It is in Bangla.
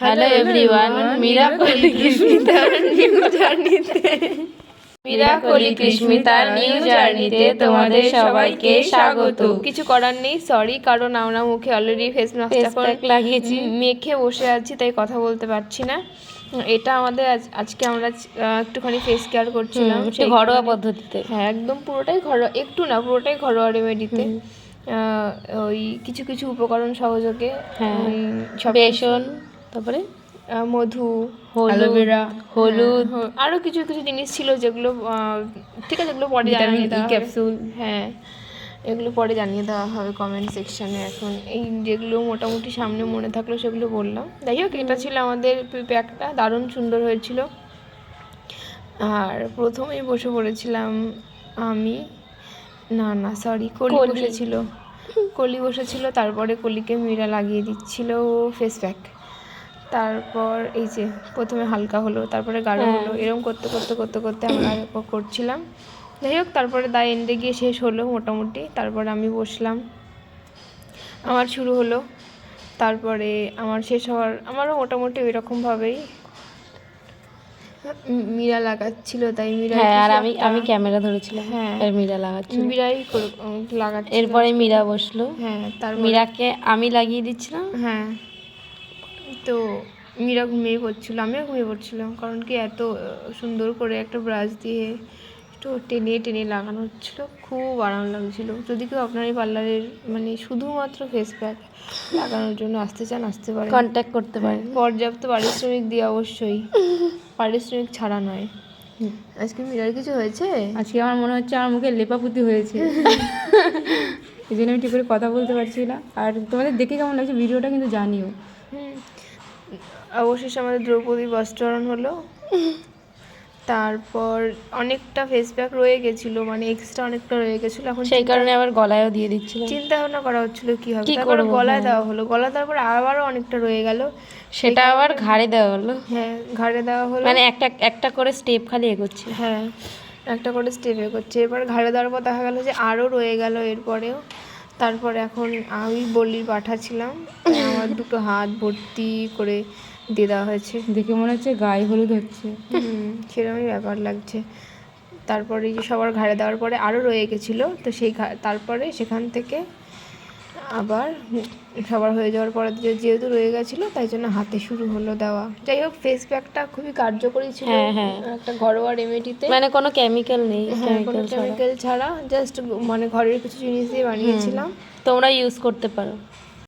হ্যালো এভরিওয়ান, মিরাকলি কৃষ্মিতার নিউ জার্নিতে তোমাদের সবাইকে স্বাগত। কিছু করার নেই, সরি, কারণ আমরা মুখে অলরেডি ফেস প্যাক লাগিয়েছি, মেখে বসে আছি, তাই কথা বলতে পারছি না। এটা আমাদের আজকে আমরা একটুখানি ফেস কেয়ার করছিলাম ঘরোয়া পদ্ধতিতে। হ্যাঁ, একদম পুরোটাই ঘরোয়া, একটু না পুরোটাই ঘরোয়া রেমেডিতে। ওই কিছু কিছু উপকরণ সহযোগে, বেসন, তারপরে মধু, অ্যালোভেরা, হলুদ, আরও কিছু কিছু জিনিস ছিল যেগুলো ঠিক আছে, এগুলো পরে জানিয়ে দেওয়া ক্যাপসুল। হ্যাঁ, এগুলো পরে জানিয়ে দেওয়া হবে কমেন্ট সেকশানে। এখন এই যেগুলো মোটামুটি সামনে মনে থাকলো সেগুলো বললাম। যাই হোক, এটা ছিল আমাদের প্যাকটা, দারুণ সুন্দর হয়েছিল। আর প্রথমেই বসে পড়েছিলাম আমি, কলি বসেছিল, তারপরে কলিকে মীরা লাগিয়ে দিচ্ছিল ফেস প্যাক। তারপর এই যে প্রথমে হালকা হলো, তারপরে গাঢ় হলো, এরকম করতে করতে করতে করতে আমরা করছিলাম। যাই হোক, তারপরে দা এন্ডে গিয়ে শেষ হলো মোটামুটি। তারপরে আমি বসলাম, আমার শুরু হলো। তারপরে আমার শেষ হওয়ার, আমারও মোটামুটি ওইরকমভাবেই মীরা লাগাচ্ছিল, তাই মীরা আর আমি ক্যামেরা ধরেছিলাম। হ্যাঁ, মীরা লাগাচ্ছিল, মীরাই লাগাচ্ছিল। এরপরে মীরা বসলো। হ্যাঁ, তারপর মীরাকে আমি লাগিয়ে দিচ্ছিলাম। হ্যাঁ, তো মীরা ঘুমিয়ে পড়ছিল, আমিও ঘুমিয়ে পড়ছিলাম, কারণ কি এত সুন্দর করে একটা ব্রাশ দিয়ে একটু টেনে টেনে লাগানো হচ্ছিলো, খুব আরাম লাগছিলো। যদি কেউ আপনার এই পার্লারের মানে শুধুমাত্র ফেস প্যাক লাগানোর জন্য আসতে চান, আসতে পারেন, কন্ট্যাক্ট করতে পারেন। পর্যাপ্ত পারিশ্রমিক দিয়ে, অবশ্যই পারিশ্রমিক ছাড়া নয়। আজকে মীরার কিছু হয়েছে? আজকে আমার মনে হচ্ছে আমার মুখে লেপাপুতি হয়েছে, এই জন্য আমি ঠিক করে কথা বলতে পারছি না। আর তোমাদের দেখে কেমন লাগছে ভিডিওটা কিন্তু জানিও। অবশেষে আমাদের দ্রৌপদী বস্ত্রায়ন হলো। তারপর অনেকটা ফেস প্যাক রয়ে গেছিলো, মানে এক্সট্রা অনেকটা রয়ে গেছিলো। এখন সেই কারণে আবার গলায়ও দিয়ে দিচ্ছিলাম, চিন্তা ভাবনা করা হচ্ছিল কি হবে। তারপরে গলায় দেওয়া হলো, গলা তারপর আবারও অনেকটা রয়ে গেল, সেটা আবার ঘাড়ে দেওয়া হলো। হ্যাঁ, ঘাড়ে দেওয়া হলো, মানে একটা করে স্টেপ খালি এগোচ্ছে। হ্যাঁ, একটা করে স্টেপ এগোচ্ছে। এরপর ঘাড়ে দেওয়ার পর দেখা গেল যে আরও রয়ে গেল এরপরেও। তারপরে এখন আমি বলির পাঠাচ্ছিলাম, আমার দুটো হাত ভর্তি করে দিয়ে দেওয়া হয়েছে। দেখে মনে হচ্ছে গায়ে হলুদ হচ্ছে, সেরকমই ব্যাপার লাগছে। তারপরে এই যে সবার ঘাড়ে দেওয়ার পরে আরও রয়ে গেছিলো, তো সেই তারপরে সেখান থেকে আবার সবার হয়ে যাওয়ার পরে যেহেতু রয়ে গেছিলো, তাই জন্য হাতে শুরু হলো দেওয়া। যাই হোক, ফেস প্যাকটা খুবই কার্যকরী ছিল, একটা ঘরোয়া রেমেডিতে, মানে কোনো কেমিক্যাল নেই, কেমিক্যাল ছাড়া, জাস্ট মানে ঘরের কিছু জিনিস দিয়ে বানিয়েছিলাম। তোমরা ইউজ করতে পারো।